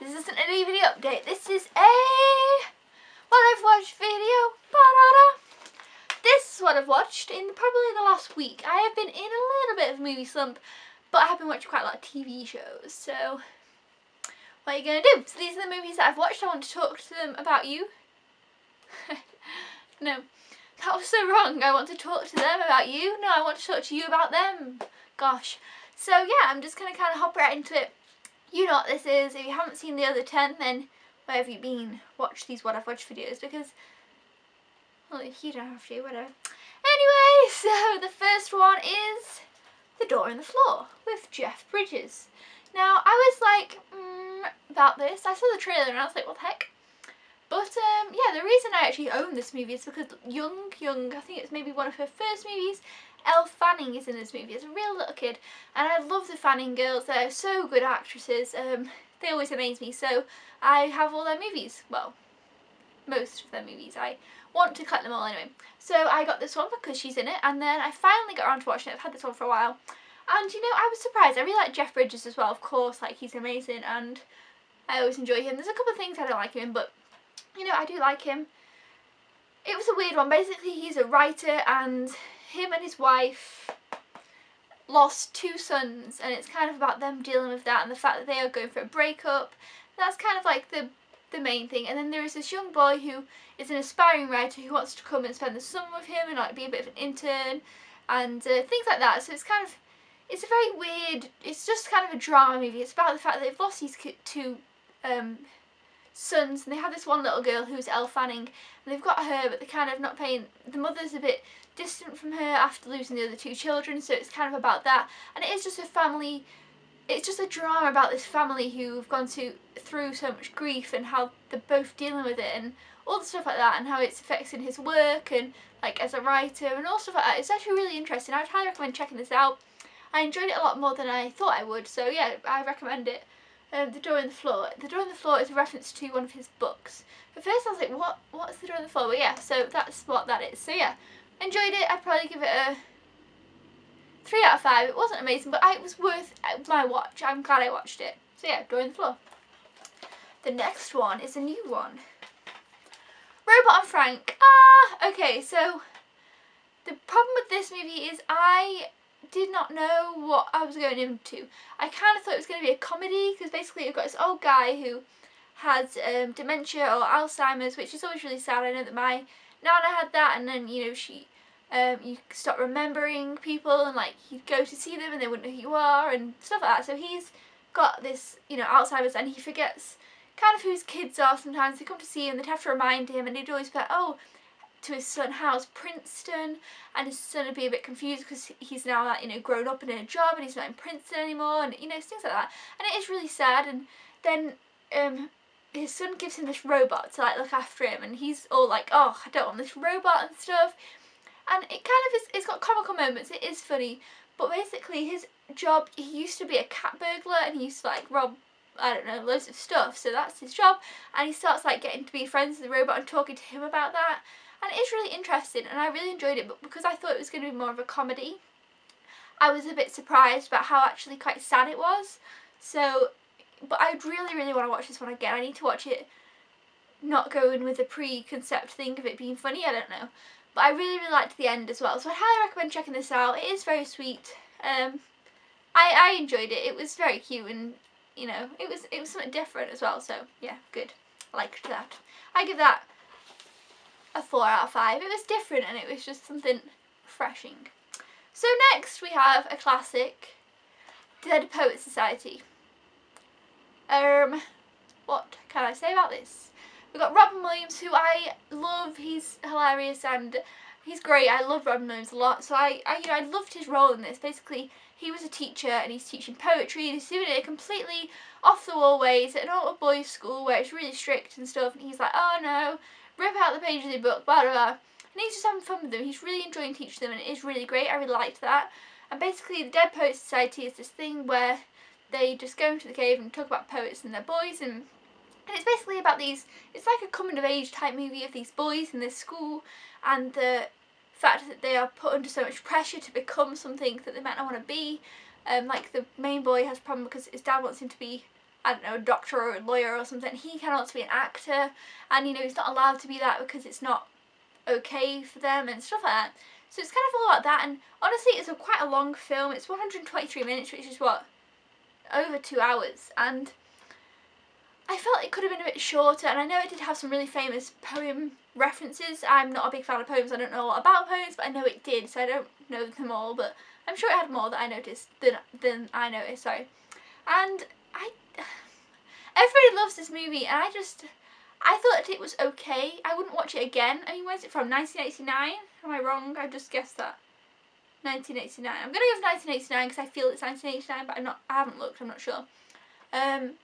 this isn't a DVD update, this is a what I've watched video. Ba-da-da. This is what I've watched in probably the last week. I have been in a little bit of a movie slump, but I have been watching quite a lot of TV shows, so what are you going to do? So these are the movies that I've watched. I want to talk to them about you. No, that was so wrong. I want to talk to them about you. No, I want to talk to you about them. Gosh. So yeah, I'm just going to kind of hop right into it. You know what this is. If you haven't seen the other 10, then where have you been? Watch these what I've watched videos, because, well, if you don't have to, whatever. Anyway, so the first one is The Door in the Floor with Jeff Bridges. Now, I was like, about this. I saw the trailer and I was like, what the heck? But, yeah, the reason I actually own this movie is because young, I think it's maybe one of her first movies, Elle Fanning is in this movie as a real little kid, and I love the Fanning girls. They're so good actresses. They always amaze me, so I have all their movies. Well, most of their movies. I want to collect them all anyway. So I got this one because she's in it, and then I finally got around to watching it. I've had this one for a while, and you know, I was surprised. I really like Jeff Bridges as well, of course, like he's amazing, and I always enjoy him. There's a couple of things I don't like him in, but you know, I do like him. It was a weird one. Basically, he's a writer, and him and his wife lost 2 sons, and it's kind of about them dealing with that and the fact that they are going for a breakup. That's kind of like the main thing. And then there is this young boy who is an aspiring writer who wants to come and spend the summer with him and like be a bit of an intern and things like that. So it's kind of, it's a very weird, it's just kind of a drama movie. It's about the fact that they've lost these 2 sons, and they have this one little girl who's Elle Fanning, and they've got her, but they're kind of not paying, the mother's a bit distant from her after losing the other 2 children, so it's kind of about that. And it is just a family, it's just a drama about this family who've gone through so much grief, and how they're both dealing with it, and all the stuff like that, and how it's affecting his work and like as a writer and all stuff like that. It's actually really interesting. I would highly recommend checking this out. I enjoyed it a lot more than I thought I would, so yeah, I recommend it. The Door in the Floor. The Door in the Floor is a reference to one of his books. At first I was like, what's The Door in the Floor? But yeah, so that's what that is. So yeah, enjoyed it. I'd probably give it a 3 out of 5. It wasn't amazing, but it was worth my watch. I'm glad I watched it. So yeah, Door in the Floor. The next one is a new one. Robot and Frank. Okay, so the problem with this movie is I did not know what I was going into. I kind of thought it was going to be a comedy, because basically you've got this old guy who has dementia or Alzheimer's, which is always really sad. I know that my nana had that, and then, you know, she you stop remembering people, and like you'd go to see them and they wouldn't know who you are and stuff like that. So he's got this, you know, Alzheimer's, and he forgets kind of who his kids are sometimes. They come to see him, they'd have to remind him, and he'd always be like, oh, to his son, how's Princeton? And his son would be a bit confused because he's now, like, you know, grown up and in a job, and he's not in Princeton anymore, and you know, things like that. And it is really sad. And then his son gives him this robot to like look after him, and he's all like, oh, I don't want this robot and stuff. And it kind of is, it's got comical moments, it is funny, but basically his job, he used to be a cat burglar, and he used to like rob, I don't know, loads of stuff, so that's his job. And he starts like getting to be friends with the robot and talking to him about that. And it is really interesting, and I really enjoyed it, but because I thought it was going to be more of a comedy, I was a bit surprised about how actually quite sad it was. So, but I really, really want to watch this one again. I need to watch it not going with a preconceived thing of it being funny, I don't know. But I really, really liked the end as well, so I highly recommend checking this out. It is very sweet. I enjoyed it. It was very cute, and you know, it was something different as well, so yeah, good. I liked that. I give that a 4 out of 5. It was different, and it was just something refreshing. So next we have a classic, Dead Poets Society. What can I say about this? We've got Robin Williams, who I love. He's hilarious and he's great. I love Robin Williams a lot. So I loved his role in this. Basically, he was a teacher, and he's teaching poetry, and he's doing it completely off the wall ways at an all boys school where it's really strict and stuff. And he's like, oh no, rip out the pages of the book, blah blah blah. And he's just having fun with them. He's really enjoying teaching them, and it is really great. I really liked that. And basically, the Dead Poets Society is this thing where they just go into the cave and talk about poets and their boys, and it's basically about these, it's like a coming of age type movie of these boys in this school, and the fact that they are put under so much pressure to become something that they might not want to be. Like the main boy has a problem because his dad wants him to be, I don't know, a doctor or a lawyer or something. He can also be an actor, and you know, he's not allowed to be that because it's not okay for them and stuff like that. So it's kind of all about that, and honestly it's quite a long film. It's 123 minutes, which is what, over 2 hours, and I felt it could have been a bit shorter, and I know it did have some really famous poem references. I'm not a big fan of poems, I don't know a lot about poems, but I know it did, so I don't know them all, but I'm sure it had more that I noticed than I noticed, sorry. And everybody loves this movie, and I thought it was okay. I wouldn't watch it again. I mean, where's it from? 1989? Am I wrong? I just guessed that. 1989. I'm gonna go with 1989 because I feel it's 1989, but I haven't looked, I'm not sure. And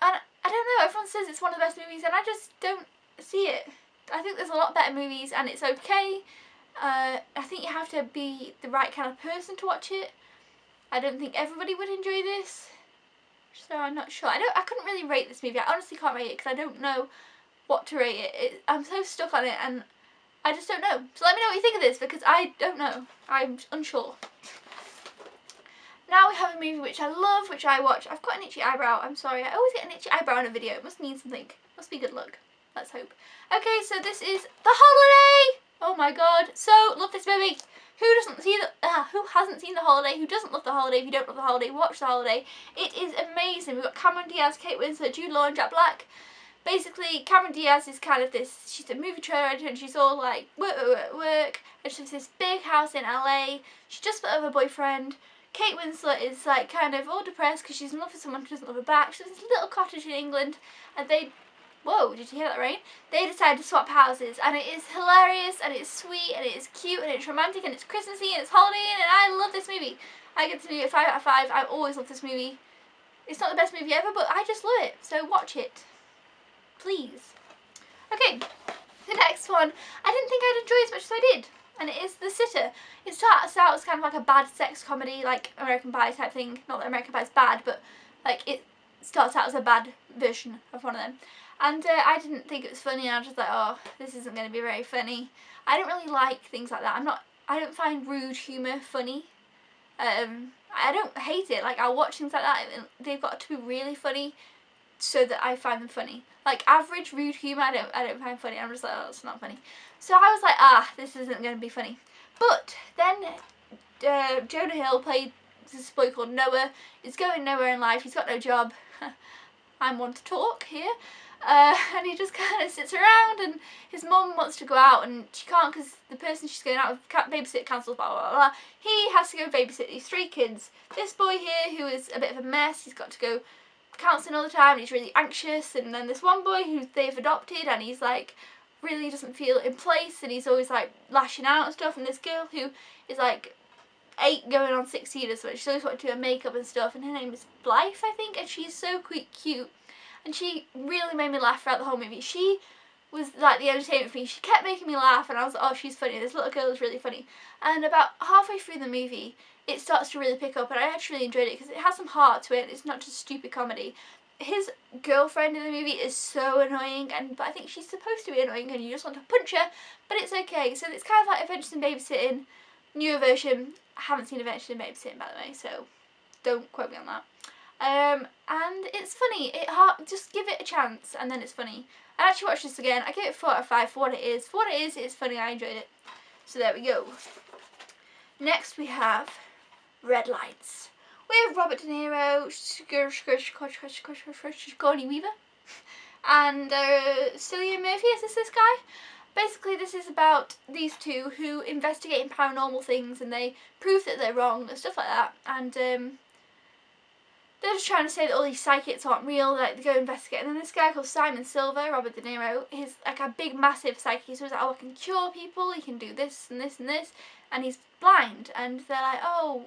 I don't know, everyone says it's one of the best movies, and I just don't see it. I think there's a lot better movies, and it's okay. I think you have to be the right kind of person to watch it. I don't think everybody would enjoy this, so I'm not sure. I couldn't really rate this movie. I honestly can't rate it because I don't know what to rate it. I'm so stuck on it, and I just don't know. So let me know what you think of this, because I don't know. I'm unsure. Now we have a movie which I love, which I watch. I've got an itchy eyebrow. I'm sorry. I always get an itchy eyebrow in a video. It must mean something. Must be good luck. Let's hope. Okay, so this is The Holiday. Oh my god. So, love this movie. Who hasn't seen The Holiday? Who doesn't love The Holiday? If you don't love The Holiday, watch The Holiday. It is amazing. We've got Cameron Diaz, Kate Winslet, Jude Law and Jack Black. Basically, Cameron Diaz is kind of this, she's a movie trailer editor, and she's all like, work, and she has this big house in LA. She just split up with her boyfriend. Kate Winslet is like kind of all depressed because she's in love with someone who doesn't love her back. She has this little cottage in England, and whoa, did you hear that rain? They decide to swap houses, and it is hilarious, and it's sweet, and it's cute, and it's romantic, and it's Christmassy, and it's holiday, and I love this movie. I give this movie a 5 out of 5. I always love this movie. It's not the best movie ever, but I just love it, so watch it. Please. Okay, the next one, I didn't think I'd enjoy as much as I did, and it is The Sitter. It starts out as kind of like a bad sex comedy, like American Pie type thing. Not that American Pie is bad, but like it starts out as a bad version of one of them. And I didn't think it was funny, and I was just like, oh, this isn't going to be very funny. I don't really like things like that. I don't find rude humour funny. I don't hate it. Like, I'll watch things like that, and they've got to be really funny so that I find them funny. Like, average rude humour, I don't find funny. I'm just like, oh, it's not funny. So I was like, this isn't going to be funny. But then Jonah Hill played this boy called Noah. He's going nowhere in life. He's got no job. I'm one to talk here. And he just kind of sits around, and his mum wants to go out, and she can't because the person she's going out with babysit cancels, blah, blah, blah. He has to go babysit these 3 kids. This boy here, who is a bit of a mess, he's got to go counselling all the time, and he's really anxious. And then this one boy who they've adopted, and he's like really doesn't feel in place, and he's always like lashing out and stuff. And this girl who is like 8 going on 16 or so, she's always wanting to do her makeup and stuff, and her name is Blythe, I think, and she's so cute. And she really made me laugh throughout the whole movie. She was like the entertainment for me. She kept making me laugh, and I was like, oh, she's funny. This little girl is really funny. And about halfway through the movie, it starts to really pick up, and I actually really enjoyed it because it has some heart to it. It's not just stupid comedy. His girlfriend in the movie is so annoying, but I think she's supposed to be annoying, and you just want to punch her, but it's okay. So it's kind of like Adventures in Babysitting, newer version. I haven't seen Adventures in Babysitting, by the way, so don't quote me on that. And it's funny. Just give it a chance, and then it's funny. I actually watched this again. I give it 4 out of 5 for what it is. For what it is, it's funny. I enjoyed it. So there we go. Next we have Red Lights. We have Robert De Niro, Sigourney Weaver, and Cillian Murphy. Is this guy? Basically, this is about these two who investigate in paranormal things, and they prove that they're wrong and stuff like that. And they're just trying to say that all these psychics aren't real. Like, they go investigate, and then this guy called Simon Silver, Robert De Niro, he's like a big, massive psychic. So he's like, oh, I can cure people. He can do this and this and this, and he's blind. And they're like, oh,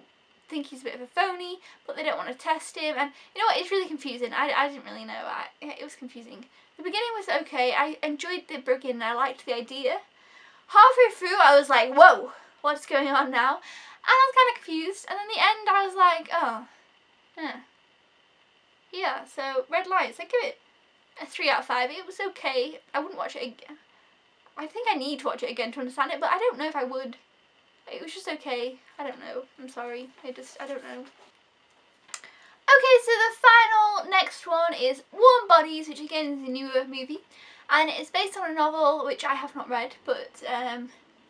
think he's a bit of a phony, but they don't want to test him. And you know what? It's really confusing. I didn't really know. It was confusing. The beginning was okay. I enjoyed the beginning. I liked the idea. Halfway through, I was like, whoa, what's going on now? And I was kind of confused. And then the end, I was like, oh, yeah. So Red Lights, I give it a 3 out of 5. It was okay. I wouldn't watch it again. I think I need to watch it again to understand it, but I don't know if I would. It was just okay. I don't know. I'm sorry. I don't know. Okay, so the final next one is Warm Bodies, which again is a newer movie, and it's based on a novel which I have not read, but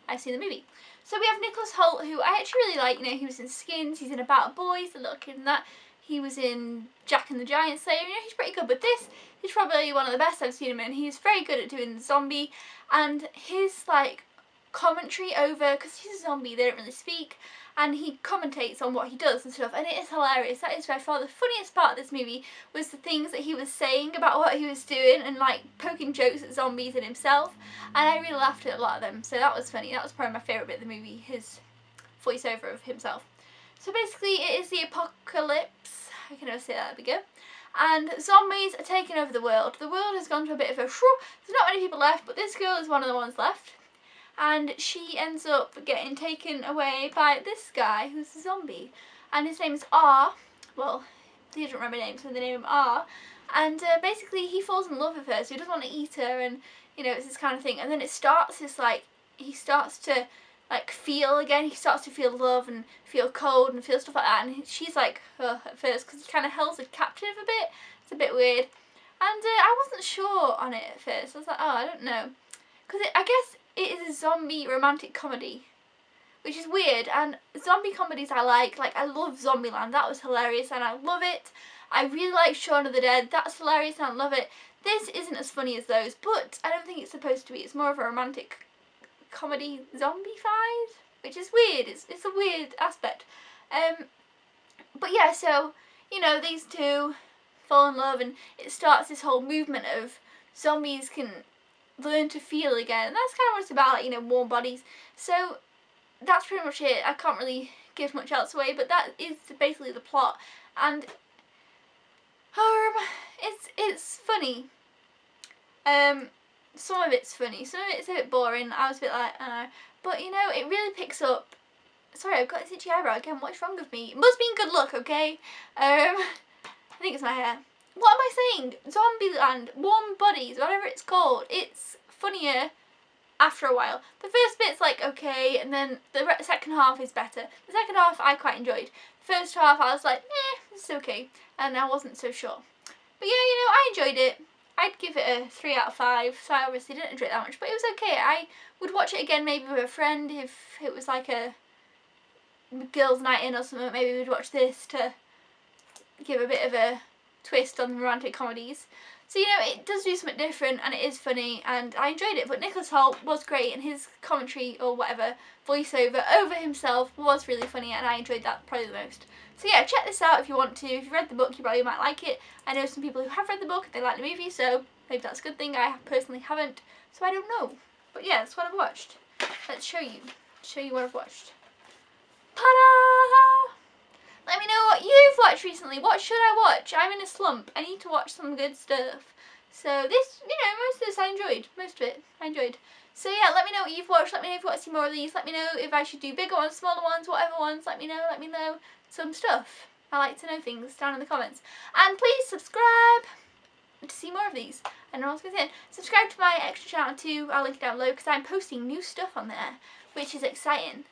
I've seen the movie. So we have Nicholas Hoult, who I actually really like. You know, he was in Skins, he's in About a Boy, the little kid in that. He was in Jack and the Giant Slayer. You know, he's pretty good, but this is probably one of the best I've seen him in. He's very good at doing the zombie, and his like commentary over, because he's a zombie, they don't really speak, and he commentates on what he does and stuff, and it is hilarious. That is by far the funniest part of this movie, was the things that he was saying about what he was doing and like poking jokes at zombies and himself, and I really laughed at a lot of them, so that was funny. That was probably my favourite bit of the movie, his voiceover of himself. So basically it is the apocalypse, I can never say that, there we go, and zombies are taking over the world. The world has gone to a bit of a shrew. There's not many people left, but this girl is one of the ones left. And she ends up getting taken away by this guy who's a zombie, and his name is R. Well, he doesn't remember names, so they name him R. And basically he falls in love with her, so he doesn't want to eat her, and you know, it's this kind of thing. And then it starts this like, he starts to like feel again, he starts to feel love and feel cold and feel stuff like that, and she's like, ugh, at first, because he kind of held her captive a bit. It's a bit weird, and I wasn't sure on it at first. I was like, oh, I don't know, because I guess it is a zombie romantic comedy, which is weird, and zombie comedies I like I love Zombieland, that was hilarious and I love it. I really like Shaun of the Dead, that's hilarious and I love it. This isn't as funny as those, but I don't think it's supposed to be. It's more of a romantic comedy zombie-fied, which is weird. It's a weird aspect. But yeah, so, you know, these two fall in love, and it starts this whole movement of zombies can learn to feel again, and that's kind of what it's about, like, you know, warm bodies. So that's pretty much it. I can't really give much else away, but that is basically the plot, and it's funny. Some of it's funny, some of it's a bit boring. I was a bit like, but you know, it really picks up. Sorry, I've got this itchy eyebrow again. What's wrong with me? It must be good luck, okay? I think it's my hair. What am I saying? Zombieland, Warm Bodies, whatever it's called. It's funnier after a while. The first bit's like okay, and then the second half is better. The second half I quite enjoyed. The first half I was like, it's okay, and I wasn't so sure. But yeah, you know, I enjoyed it. I'd give it a 3 out of 5, so I obviously didn't enjoy it that much, but it was okay. I would watch it again maybe with a friend if it was like a girls' night in or something. Maybe we'd watch this to give a bit of a twist on romantic comedies. So, you know, it does do something different, and it is funny, and I enjoyed it. But Nicholas Hoult was great, and his commentary or whatever, voiceover over himself was really funny, and I enjoyed that probably the most. So yeah, check this out if you want to. If you've read the book, you probably might like it. I know some people who have read the book, they like the movie, so maybe that's a good thing. I personally haven't, so I don't know. But yeah, that's what I've watched. Let's show you what I've watched. Ta-da! Let me know what you've watched recently. What should I watch? I'm in a slump. I need to watch some good stuff. So this, you know, most of this I enjoyed. Most of it I enjoyed. So yeah, let me know what you've watched. Let me know if you want to see more of these. Let me know if I should do bigger ones, smaller ones, whatever ones. Let me know some stuff. I like to know things down in the comments. And please subscribe to see more of these. I don't know what I was going to say. Subscribe to my extra channel too. I'll link it down below because I'm posting new stuff on there, which is exciting.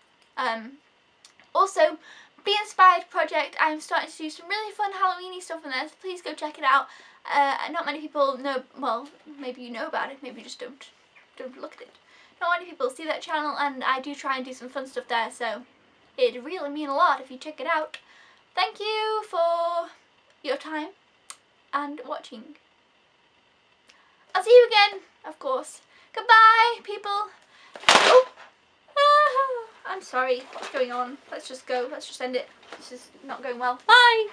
Also, Be Inspired project, I'm starting to do some really fun Halloween-y stuff on there, so please go check it out. Not many people know, well, maybe you know about it, maybe you just don't look at it. Not many people see that channel, and I do try and do some fun stuff there, so it'd really mean a lot if you check it out. Thank you for your time and watching. I'll see you again, of course. Goodbye, people. Oh. I'm sorry, what's going on? Let's just go, let's just end it. This is not going well. Bye!